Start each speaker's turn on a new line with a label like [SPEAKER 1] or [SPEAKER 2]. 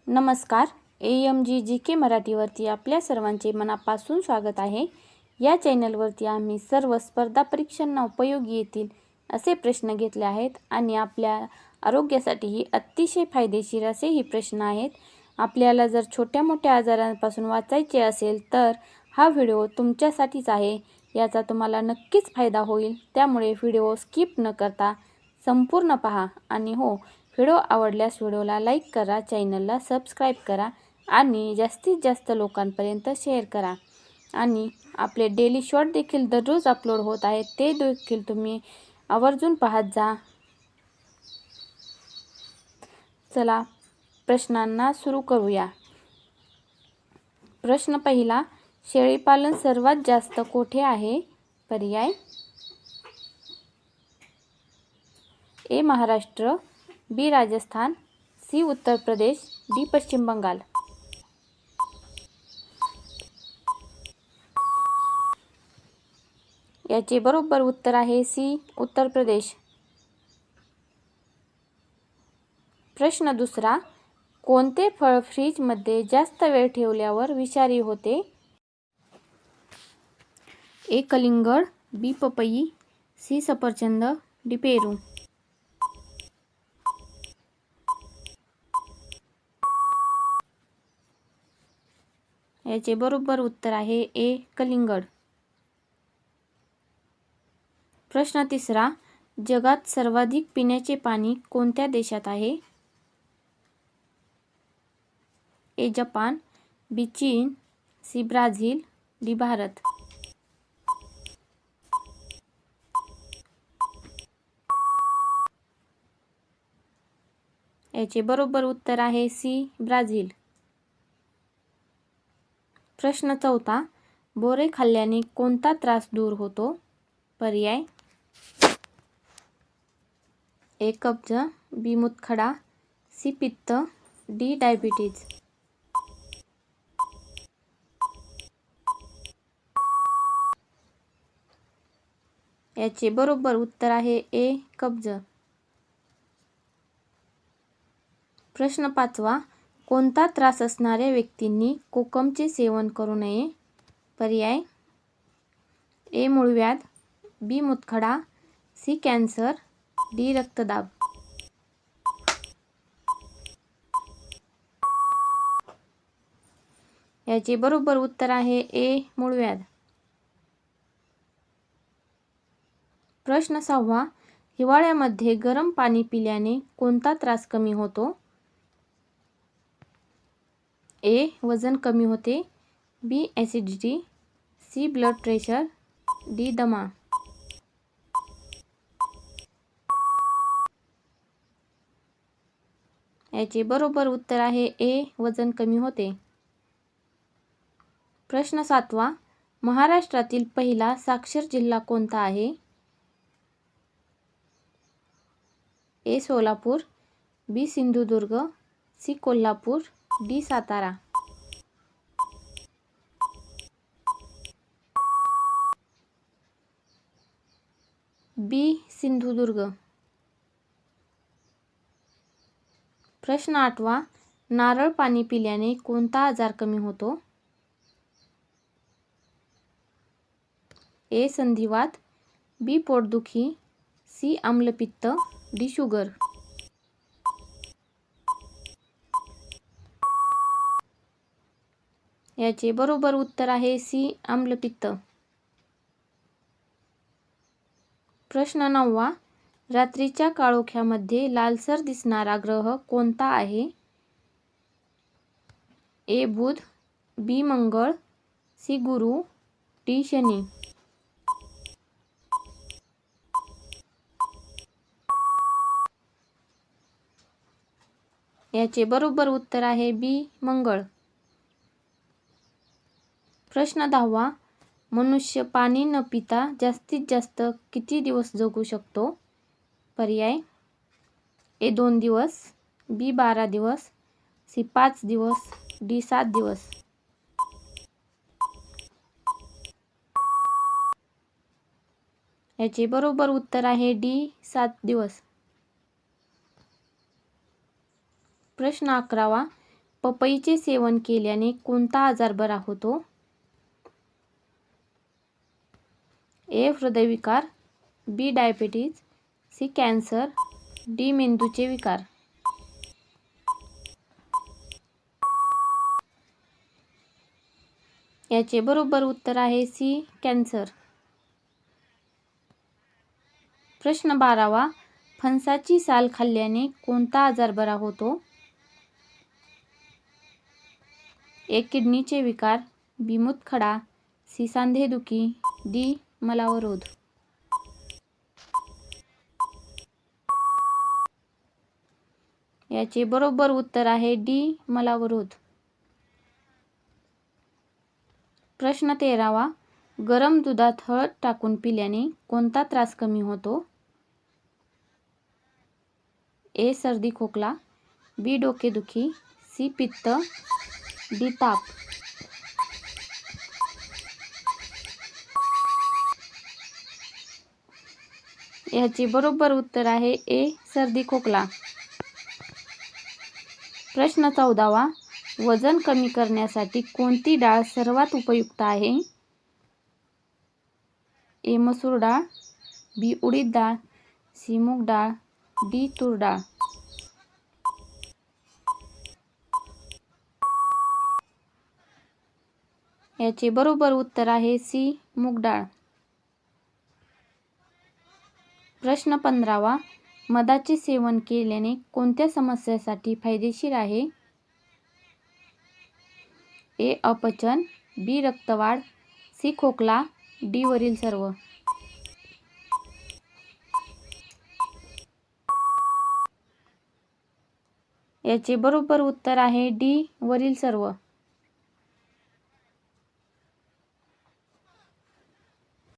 [SPEAKER 1] नमस्कार. AMG मराठीवरती आपल्या सर्वांचे मनापासून स्वागत आहे. या चॅनलवरती आम्ही सर्व स्पर्धा परीक्षांना उपयोगी येतील असे प्रश्न घेतले आहेत आणि आपल्या आरोग्यासाठीही अतिशय फायदेशीर असे ही प्रश्न आहेत. आपल्याला जर छोट्या मोठ्या आजारांपासून वाचायचे असेल तर हा व्हिडिओ तुमच्यासाठीच आहे. याचा तुम्हाला नक्कीच फायदा होईल. त्यामुळे व्हिडिओ स्किप न करता संपूर्ण पहा आणि व्हिडिओ आवडल्यास व्हिडिओला लाईक करा, चॅनलला सबस्क्राईब करा आणि जास्तीत जास्त लोकांपर्यंत शेअर करा. आणि आपले डेली शॉर्ट देखील दररोज अपलोड होत आहेत, ते देखील तुम्ही आवर्जून पाहत जा. चला प्रश्नांना सुरू करूया. प्रश्न पहिला, शेळीपालन सर्वात जास्त कोठे आहे? पर्याय ए महाराष्ट्र, बी राजस्थान, सी उत्तर प्रदेश, डी पश्चिम बंगाल. याचे बरोबर उत्तर आहे सी उत्तर प्रदेश. प्रश्न दुसरा, कोणते फळ फ्रीजमध्ये जास्त वेळ ठेवल्यावर विषारी होते? ए कलिंगड, बी पपई, सी सफरचंद, डी पेरू. याचे बरोबर उत्तर आहे ए कलिंगड. प्रश्न तिसरा, जगात सर्वाधिक पिण्याचे पाणी कोणत्या देशात आहे? ए जपान, बी चीन, सी ब्राझील, डी भारत. याचे बरोबर उत्तर आहे सी ब्राझील. प्रश्न चौथा, बोरे खाल्ल्याने कोणता त्रास दूर होतो? पर्याय ए कब्ज, बी मूतखडा, सी पित्त, डी डायबिटीज. याचे बरोबर उत्तर आहे ए कब्ज. प्रश्न पाचवा, कोणता त्रास असणाऱ्या व्यक्तींनी कोकमचे सेवन करू नये? पर्याय ए मूळव्याध, बी मूतखडा, सी कॅन्सर, डी रक्तदाब. याचे बरोबर उत्तर आहे ए मूळव्याध. प्रश्न सहावा, हिवाळ्यामध्ये गरम पाणी पिल्याने कोणता त्रास कमी होतो? ए वजन कमी होते, B acidity, C blood pressure, D दमा. याचे बरोबर उत्तर आहे ए वजन कमी होते. प्रश्न सातवा, महाराष्ट्रातील पहिला साक्षर जिल्हा कोणता आहे? ए सोलापूर, बी सिंधुदुर्ग, सी कोल्हापूर, डी सातारा. बी सिंधुदुर्ग. प्रश्न आठवा, नारळ पाणी पिल्याने कोणता आजार कमी होतो? ए संधिवात, बी पोटदुखी, सी आम्लपित्त, डी शुगर. याचे बरोबर उत्तर आहे सी आम्लपित्त. प्रश्न नववा, रात्रीच्या काळोख्यामध्ये लालसर दिसणारा ग्रह कोणता आहे? ए बुध, बी मंगळ, सी गुरु, डी शनी. याचे बरोबर उत्तर आहे बी मंगळ. प्रश्न दहावा, मनुष्य पाणी न पिता जास्तीत जास्त किती दिवस जगू शकतो? पर्याय ए 2 दिवस, बी 12 दिवस, सी 5 दिवस, डी 7 दिवस. याचे बरोबर उत्तर आहे डी 7 दिवस. प्रश्न 11वा, पपईचे सेवन केल्याने कोणता आजार बरा होतो? ए. हृदयविकार, B. Diabetes, C. Cancer, D. मेंदूचे विकार. याचे बरोबर उत्तर आहे सी. कॅन्सर. प्रश्न 12वा. फणसाची साल खाल्ल्याने कोणता आजार बरा होतो? ए. किडनीचे विकार, बी. मूतखडा, सी. सांधेदुखी, डी. मलावरोध. याचे बरोबर उत्तर आहे डी. मलावरोध. प्रश्न 13वा. गरम दुधात हळद टाकून पिल्याने कोणता त्रास कमी होतो? ए. सर्दी खोकला, बी. डोकेदुखी, सी. पित्त, डी. ताप. याचे बरोबर उत्तर आहे ए. सर्दी खोकला. प्रश्न 14वा. वजन कमी करण्यासाठी कोणती डाळ सर्वात उपयुक्त आहे? ए. मसूर डाळ, बी. उडीद डाळ, सी. मूग डाळ, डी. तूर डाळ. याचे बरोबर उत्तर आहे सी. मूग डाळ. प्रश्न 15वा. मधाचे सेवन केल्याने कोणत्या समस्येसाठी फायदेशीर आहे? ए. अपचन, बी. रक्तवाढ, सी. खोकला, डी. वरील सर्व. याचे बरोबर उत्तर आहे डी. वरील सर्व.